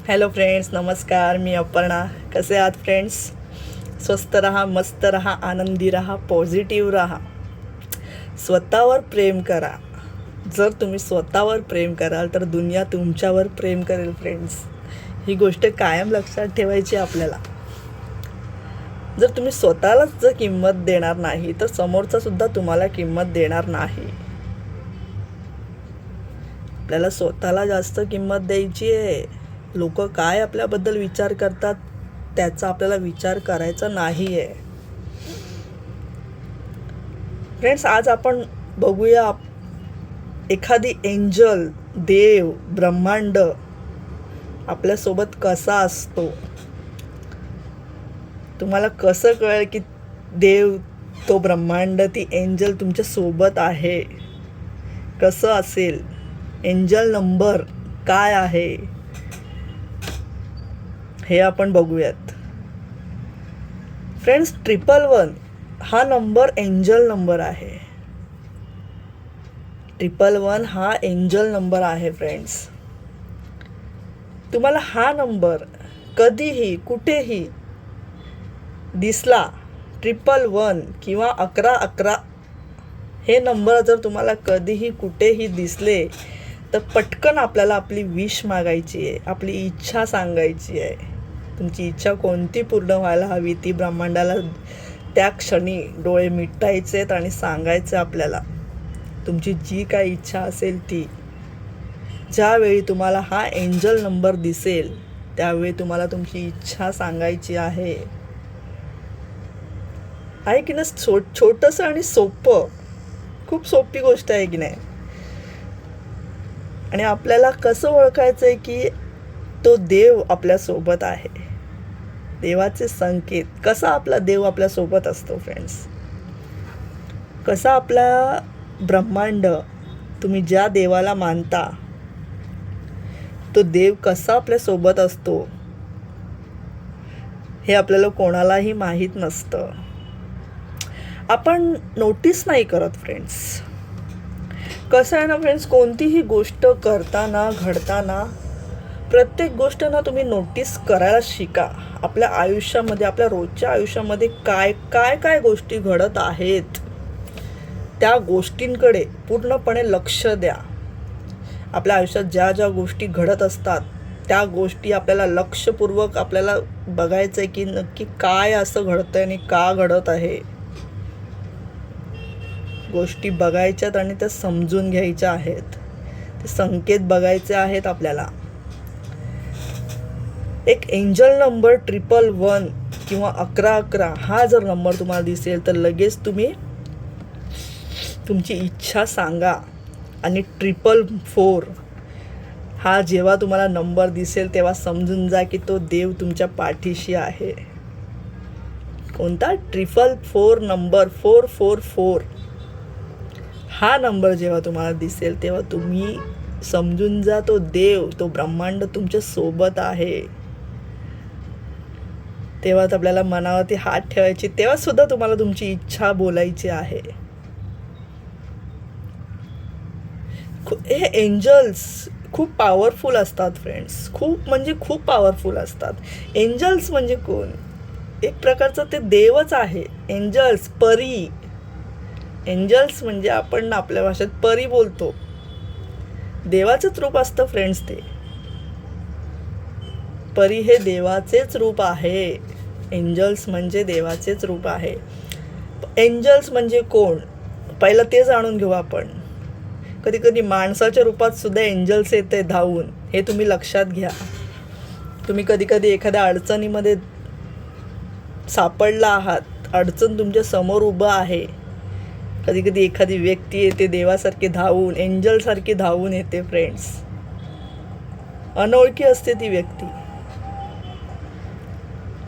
Hello friends, नमस्कार. मी अपर्णा. कसे आहात फ्रेंड्स? स्वस्त रहा, मस्त रहा, आनंदी रहा, पॉझिटिव्ह रहा, स्वतःवर प्रेम करा. जर तुम्ही स्वतःवर प्रेम कराल तर दुनिया तुमच्यावर प्रेम करेल फ्रेंड्स. ही गोष्ट कायम लक्षात ठेवायची आपल्याला. जर तुम्ही स्वतःलाच जर किंमत देणार नाही तर समोरचासुद्धा तुम्हाला किंमत देणार नाही. आपल्याला स्वतःला जास्त किंमत द्यायची आहे. लोक काय आपल्याबद्दल विचार करतात त्याचा आपल्याला विचार करायचा नाही आहे. फ्रेंड्स, आज आपण बघूया एखादी एंजल, देव, ब्रह्मांड आपल्यासोबत कसा असतो. तुम्हाला कसं कळेल की देव, तो ब्रह्मांड, ती एंजल तुमच्या सोबत आहे? कसं असेल? एंजल नंबर काय आहे हे आपण बघूयात. फ्रेंड्स, 111 हा नंबर एंजल नंबर आहे. 111 हा एंजल नंबर आहे फ्रेंड्स. तुम्हाला हा नंबर कधीही कुठेही दिसला, 111 किंवा 1111 हे नंबर जर तुम्हाला कधीही कुठेही दिसले तर पटकन आपल्याला आपली विश मागायची आहे, आपली इच्छा सांगायची आहे. तुमची इच्छा कोणती पूर्ण व्हायला हवी ती ब्रह्मांडाला त्या क्षणी डोळे मिटायचे आहेत आणि सांगायचं आपल्याला. तुमची जी काही इच्छा असेल ती. ज्यावेळी तुम्हाला हा एंजल नंबर दिसेल त्यावेळी तुम्हाला तुमची इच्छा सांगायची आहे की ना. छोटंसं आणि सोपं, खूप सोपी गोष्ट आहे की नाही. आणि आपल्याला कसं ओळखायचं आहे की तो देव आपल्यासोबत आहे. देवाचे संकेत. कसा आपला देव आपल्यासोबत असतो फ्रेंड्स? कसा आपला ब्रह्मांड, तुम्ही ज्या देवाला मानता तो देव कसा आपल्यासोबत असतो हे आपल्याला कोणालाही माहीत नसतं. आपण नोटीस नाही करत फ्रेंड्स. कसं आहे ना फ्रेंड्स, कोणतीही गोष्ट करताना, घडताना प्रत्येक गोष्ट ना तुम्ही नोटीस करायला शिका. आपल्या आयुष्यामध्ये, आपल्या रोजच्या आयुष्यामध्ये काय काय काय गोष्टी घडत आहेत त्या गोष्टींकडे पूर्णपणे लक्ष द्या. आपल्या आयुष्यात ज्या ज्या गोष्टी घडत असतात त्या गोष्टी आपल्याला लक्षपूर्वक आपल्याला बघायचं आहे की नक्की काय असं घडतं आहे आणि का घडत आहे. गोष्टी बघायच्यात आणि त्या समजून घ्यायच्या आहेत. ते संकेत बघायचे आहेत आपल्याला. एक एंजल नंबर 111 किंवा 1111 हा जर नंबर तुम्हाला दिसेल तर लगेच तुम्ही तुमची इच्छा सांगा. आणि 444 हा जेव्हा तुम्हाला नंबर दिसेल तेव्हा समजून जा की तो देव तुमच्या पाठीशी आहे. कोणता? 444 नंबर, 444 हा नंबर जेव्हा तुम्हाला दिसेल तेव्हा तुम्ही समजून जा तो देव, तो ब्रह्मांड तुमच्या सोबत आहे. तेव्हाच आपल्याला मनावरती हात ठेवायची, तेव्हा सुद्धा तुम्हाला तुमची इच्छा बोलायची आहे. हे एंजल्स खूप पॉवरफुल असतात फ्रेंड्स. खूप म्हणजे खूप पॉवरफुल असतात. एंजल्स म्हणजे कोण? एक प्रकारचं ते देवच आहे. एंजल्स, परी. एंजल्स म्हणजे आपण आपल्या भाषेत परी बोलतो. देवाचंच रूप असतं फ्रेंड्स ते. परी हे देवाचेच रूप आहे. एंजल्स म्हणजे देवाचेच रूप आहे. एंजल्स म्हणजे कोण? पहिलं ते जाणून घेऊ आपण. कधी कधी माणसाच्या रूपात सुद्धा एंजल्स येते धावून, हे तुम्ही लक्षात घ्या. तुम्ही कधी कधी एखाद्या अडचणीमध्ये सापडला आहात, अडचण तुमच्या समोर उभं आहे. कधी कधी एखादी व्यक्ती येते देवासारखी धावून, एंजलसारखी धावून येते फ्रेंड्स. अनोळखी असते ती व्यक्ती,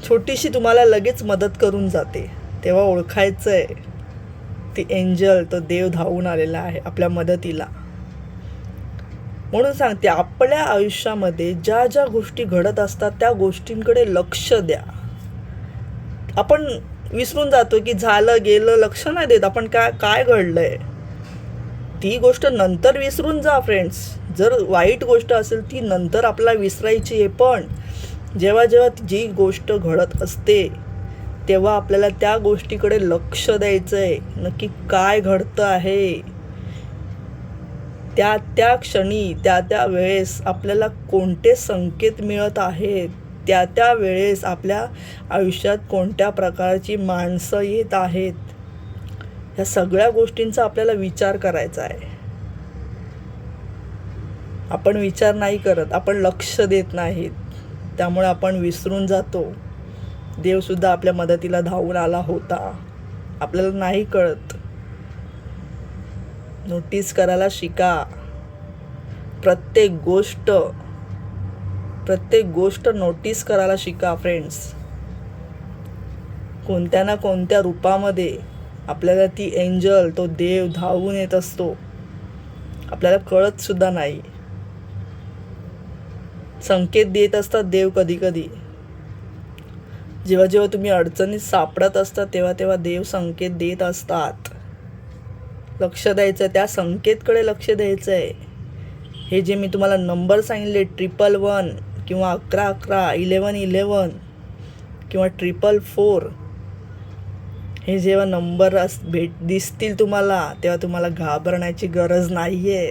छोटीशी तुम्हाला लगेच मदत करून जाते. तेव्हा ओळखायचं आहे ती एंजल, तो देव धावून आलेला आहे आपल्या मदतीला. म्हणून सांगते, आपल्या आयुष्यामध्ये ज्या ज्या गोष्टी घडत असतात त्या गोष्टींकडे लक्ष द्या. आपण विसरून जातो की झालं गेलं, लक्ष नाही देत आपण काय काय घडलंय. ती गोष्ट नंतर विसरून जा फ्रेंड्स. जर वाईट गोष्ट असेल ती नंतर आपल्याला विसरायची आहे, पण जेव्हा जेव्हा जी गोष्ट घडत असते तेव्हा आपल्याला त्या गोष्टीकडे लक्ष द्यायचं आहे. नक्की काय घडतं आहे, त्या त्या क्षणी त्या वेळेस आपल्याला कोणते संकेत मिळत आहेत, त्या वेळेस आपल्या आयुष्यात कोणत्या प्रकारची माणसं येत आहेत, ह्या सगळ्या गोष्टींचा आपल्याला विचार करायचा आहे. आपण विचार नाही करत, आपण लक्ष देत नाहीत, त्यामुळे आपण विसरून जातो. देवसुद्धा आपल्या मदतीला धावून आला होता, आपल्याला नाही कळत. नोटीस करायला शिका. प्रत्येक गोष्ट नोटीस करायला शिका फ्रेंड्स. कोणत्या ना कोणत्या रूपामध्ये आपल्याला ती एंजल, तो देव धावून येत असतो, आपल्याला कळत सुद्धा नाही. संकेत देत असतात देव कधी कधी. जेव्हा जेव्हा तुम्ही अडचणीत सापडत असता तेव्हा तेव्हा देव संकेत देत असतात. लक्ष द्यायचं आहे, त्या संकेतकडे लक्ष द्यायचं आहे. हे जे मी तुम्हाला नंबर सांगितले 111 किंवा 1111, 1111 किंवा 444, हे जेव्हा नंबर दिसतील तुम्हाला तेव्हा तुम्हाला घाबरण्याची गरज नाही आहे.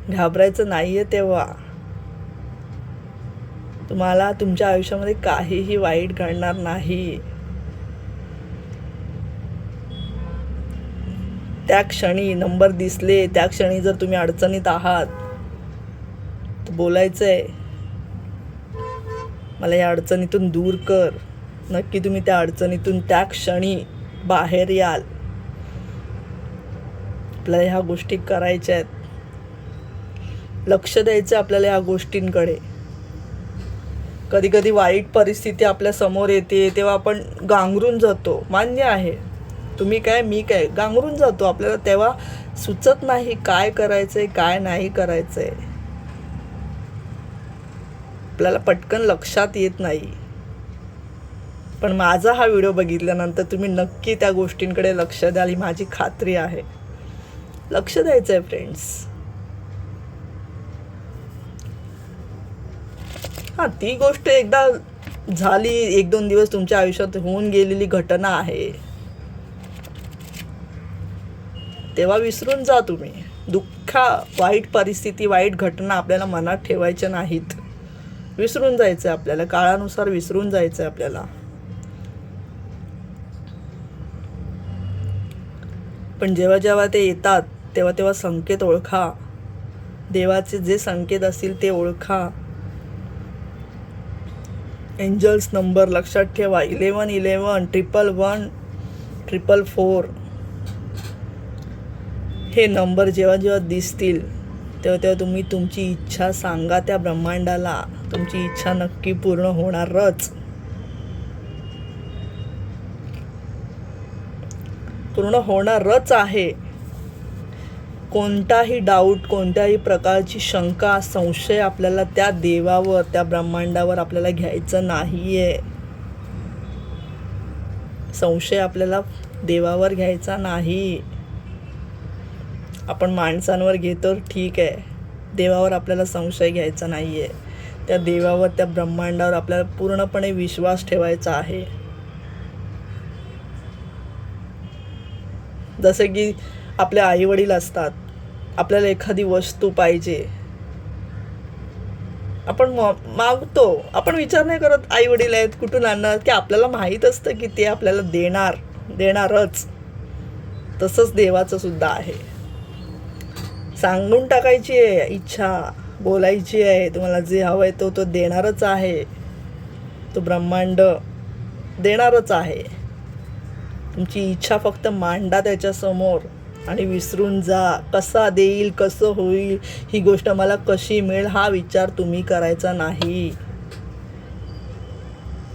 घाबरायचं नाही आहे. तेव्हा तुम्हाला तुमच्या आयुष्यामध्ये काहीही वाईट घडणार नाही. त्या क्षणी नंबर दिसले, त्या क्षणी जर तुम्ही अडचणीत आहात तर बोलायचं आहे, मला या अडचणीतून दूर कर. नक्की तुम्ही त्या अडचणीतून त्या क्षणी बाहेर याल. आपल्याला ह्या गोष्टी करायच्या आहेत. लक्ष द्यायचं आपल्याला या गोष्टींकडे. कधी कधी वाईट परिस्थिती आपल्या समोर येते तेव्हा आपण गांगरून जातो, मान्य आहे. तुम्ही काय मी काय, गांगरून जातो. आपल्याला तेव्हा सुचत नाही काय करायचंय काय नाही करायचंय. आपल्याला पटकन लक्षात येत नाही. पण माझा हा व्हिडिओ बघितल्यानंतर तुम्ही नक्की त्या गोष्टींकडे लक्ष द्याल ही माझी खात्री आहे. लक्ष द्यायचं आहे फ्रेंड्स. हां, ती गोष्ट एकदा झाली, 1-2 दिवस तुमच्या आयुष्यात होऊन गेलेली घटना आहे, तेव्हा विसरून जा तुम्ही. वाईट परिस्थिती, वाईट घटना आपल्याला मनात ठेवायच्या नाहीत. विसरून जायचं आहे आपल्याला, काळानुसार विसरून जायचं आहे आपल्याला. पण जेव्हा जेव्हा ते येतात तेव्हा तेव्हा संकेत ओळखा. देवाचे जे संकेत असतील ते ओळखा. एंजल्स नंबर लक्षात ठेवा, 1111, 111, 444. हे नंबर जेव्हा जेव्हा दिसतील तेव्हा तेव्हा तुम्ही तुमची इच्छा सांगा त्या ब्रह्मांडाला. तुमची इच्छा नक्की पूर्ण होणारच. पूर्ण होणारच आहे. कोणताही डाऊट, कोणत्याही प्रकारची शंका, संशय आपल्याला त्या देवावर, त्या ब्रह्मांडावर आपल्याला घ्यायचं नाहीये. संशय आपल्याला देवावर घ्यायचा नाही. आपण माणसांवर घेतो ठीक आहे, देवावर आपल्याला संशय घ्यायचा नाहीये. त्या देवावर, त्या ब्रह्मांडावर आपल्याला पूर्णपणे विश्वास ठेवायचा आहे. जसे की आपले आईवडील असतात, आपल्याला एखादी वस्तू पाहिजे, आपण मागतो, आपण विचार नाही करत आईवडील आहेत कुठून आणणार, की आपल्याला माहीत असतं की ते आपल्याला देणारच. तसंच देवाचं सुद्धा आहे. सांगून टाकायची आहे इच्छा, बोलायची आहे, तुम्हाला जे हवं आहे तो देणारच आहे. तो ब्रह्मांड देणारच आहे. तुमची इच्छा फक्त मांडा त्याच्यासमोर आणि विसरून जा. कसा देईल, कसं होईल, ही गोष्ट मला कशी मिळेल, हा विचार तुम्ही करायचा नाही.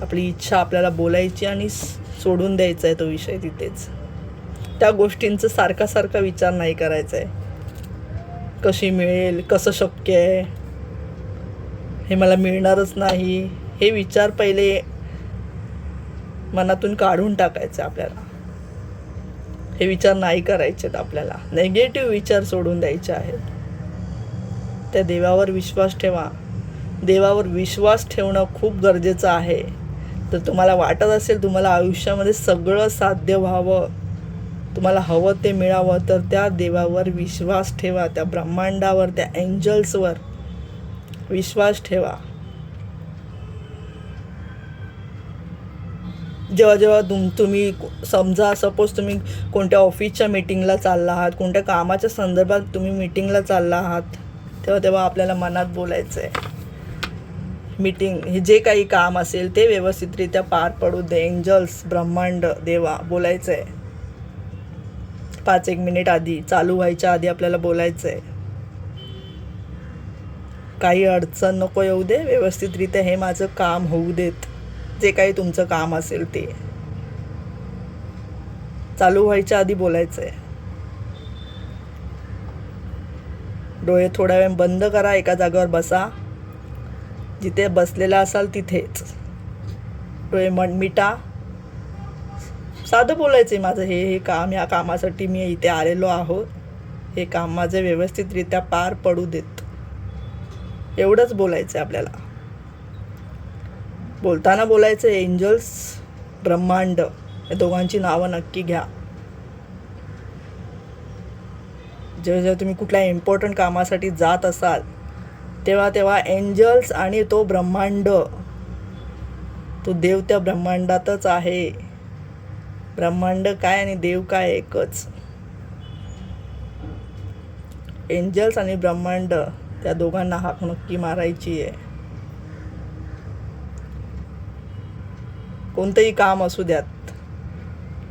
आपली इच्छा आपल्याला बोलायची आणि सोडून द्यायचा आहे तो विषय तिथेच. त्या गोष्टींचा सारखा विचार नाही करायचा आहे. कशी मिळेल, कसं शक्य आहे, हे मला मिळणारच नाही, हे विचार पहिले मनातून काढून टाकायचे आपल्याला. हे विचार नाही करायचे आपल्याला. नेगेटिव्ह विचार सोडून द्यायचे आहेत. त्या देवावर विश्वास ठेवा. देवावर विश्वास ठेवणं खूप गरजेचं आहे. तर तुम्हाला वाटत असेल तुम्हाला आयुष्यामध्ये सगळं साध्य व्हावं, तुम्हाला हवं ते मिळावं, तर त्या देवावर विश्वास ठेवा. त्या ब्रह्मांडावर, त्या एंजल्सवर विश्वास ठेवा. जेव्हा जेव्हा तुम्ही समजा सपोज तुम्ही कोणत्या ऑफिसच्या मीटिंगला चालला आहात, कोणत्या कामाच्या संदर्भात तुम्ही मीटिंगला चालला आहात, तेव्हा आपल्याला मनात बोलायचं आहे मीटिंग हे जे काही काम असेल ते व्यवस्थितरित्या पार पडू दे. एंजल्स, ब्रह्मांड, देवा बोलायचं आहे. 5-1 मिनिट आधी, चालू व्हायच्या आधी आपल्याला बोलायचं आहे. काही अडचण नको येऊ दे, व्यवस्थितरित्या हे माझं काम होऊ देत. जे काही तुमचं काम असेल ते चालू व्हायच्या आधी बोलायचं आहे. डोळे थोडा वेळ बंद करा, एका जागेवर बसा, जिथे बसलेला असाल तिथेच डोळे मिटा. साधं बोलायचं आहे माझं हे काम, ह्या कामासाठी मी इथे आलेलो आहोत, हे काम माझं व्यवस्थितरित्या पार पडू देत. एवढंच बोलायचं आहे आपल्याला. बोलताना बोलायचं एंजल्स, ब्रह्मांड या दोघांची नावं नक्की घ्या. जेव्हा जेव्हा तुम्ही कुठल्या इम्पॉर्टंट कामासाठी जात असाल तेव्हा एंजल्स आणि तो ब्रह्मांड, तो देव त्या ब्रह्मांडातच आहे. ब्रह्मांड काय आणि देव काय एकच. एंजल्स आणि ब्रह्मांड त्या दोघांना हाक नक्की मारायची आहे. कोणतंही काम असू द्यात,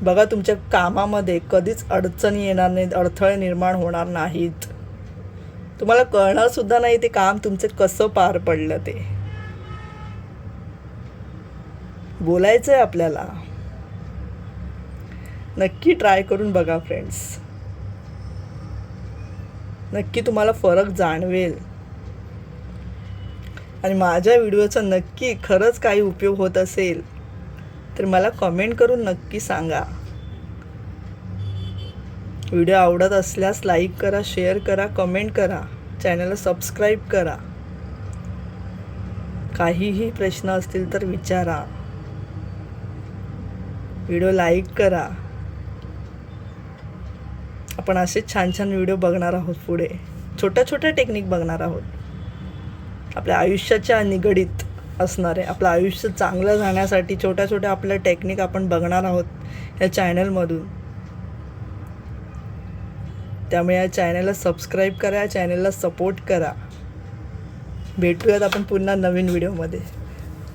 बघा तुमच्या कामामध्ये कधीच अडचणी येणार नाहीत, अडथळे निर्माण होणार नाहीत. तुम्हाला कळणार सुद्धा नाही ते काम तुमचं कसं पार पडलं. ते बोलायचं आहे आपल्याला. नक्की ट्राय करून बघा फ्रेंड्स, नक्की तुम्हाला फरक जाणवेल. आणि माझ्या व्हिडिओचा नक्की खरंच काही उपयोग होत असेल तर मला कमेंट करून नक्की सांगा. व्हिडिओ आवडत असल्यास लाईक करा, शेअर करा, कमेंट करा, चॅनलला सबस्क्राईब करा. काहीही प्रश्न असतील तर विचारा. व्हिडिओ लाईक करा. आपण असे छान छान व्हिडिओ बघणार आहोत पुढे. छोट्या छोट्या टेक्निक बघणार आहोत, आपल्या आयुष्याच्या निगडीत असणारे. आपलं आयुष्य चांगलं जाण्यासाठी छोट्या छोट्या आपल्या टेक्निक आपण बघणार आहोत या चॅनलमधून. त्यामुळे या चॅनलला सबस्क्राईब करा, या चॅनलला सपोर्ट करा. भेटूयात आपण पुन्हा नवीन व्हिडिओमध्ये.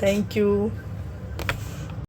थँक्यू.